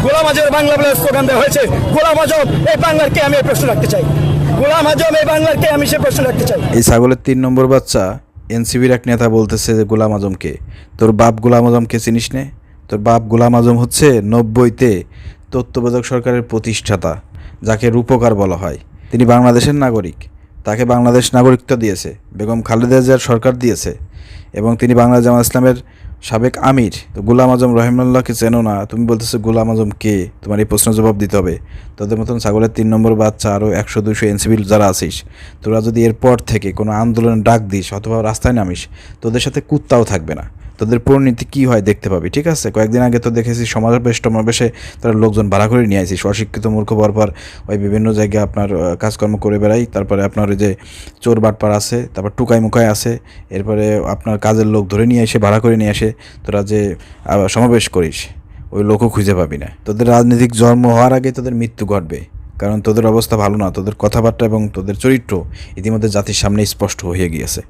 গোলাম আজমের বাংলা বলে স্লোগান দেওয়া হয়েছে। গোলাম আজম এই বাংলার কে, আমি এই প্রশ্ন রাখতে চাই। গোলাম আজম এই বাংলার কে, আমি সে প্রশ্ন রাখতে চাই। এই ছাগলের 3 নম্বর বাচ্চা এনসিবির এক নেতা বলতেছে যে গোলাম আজমকে, তোর বাপ গোলাম আজমকে চিনিস নে? তোর বাপ গোলাম আজম হচ্ছে 90-তে তত্ত্বাবধায়ক সরকারের প্রতিষ্ঠাতা, যাকে রূপকার বলা হয়। তিনি বাংলাদেশের নাগরিক, তাকে বাংলাদেশ নাগরিকত্ব দিয়েছে বেগম খালেদা জিয়ার সরকার দিয়েছে, এবং তিনি বাংলাদেশ জামাত ইসলামের সাবেক আমির। তো গোলাম আজম রহিমুল্লাহকে চেনো না, তুমি বলতেছো গোলাম আজম কে? তোমার এই প্রশ্নের জবাব দিতে হবে। তোদের মতন ছাগলের 3 নম্বর বাচ্চা আরও 100-200 এনসিবি যারা আছিস, তোরা যদি এরপর থেকে কোনো আন্দোলনের ডাক দিস অথবা রাস্তায় নামিস, তোদের সাথে কুত্তাও থাকবে না। তোদের পরিণতি কী হয় দেখতে পাবি, ঠিক আছে? কয়েকদিন আগে তো দেখেছি সমাবেশে তোরা লোকজন ভাড়া করে নিয়ে আসিস, অশিক্ষিত মূর্খ বরপর ওই বিভিন্ন জায়গায় আপনার কাজকর্ম করে বেড়াই। তারপরে আপনার ওই যে চোর বাটপার আছে, তারপর টুকাই মুকাই আছে, এরপরে আপনার কাজের লোক ধরে নিয়ে এসে ভাড়া করে নিয়ে আসে। তোরা যে সমাবেশ করিস, ওই লোকও খুঁজে পাবি না। তোদের রাজনৈতিক জন্ম হওয়ার আগে তোদের মৃত্যু ঘটবে, কারণ তোদের অবস্থা ভালো না। তোদের কথাবার্তা এবং তোদের চরিত্র ইতিমধ্যে জাতির সামনে স্পষ্ট হয়ে গিয়েছে।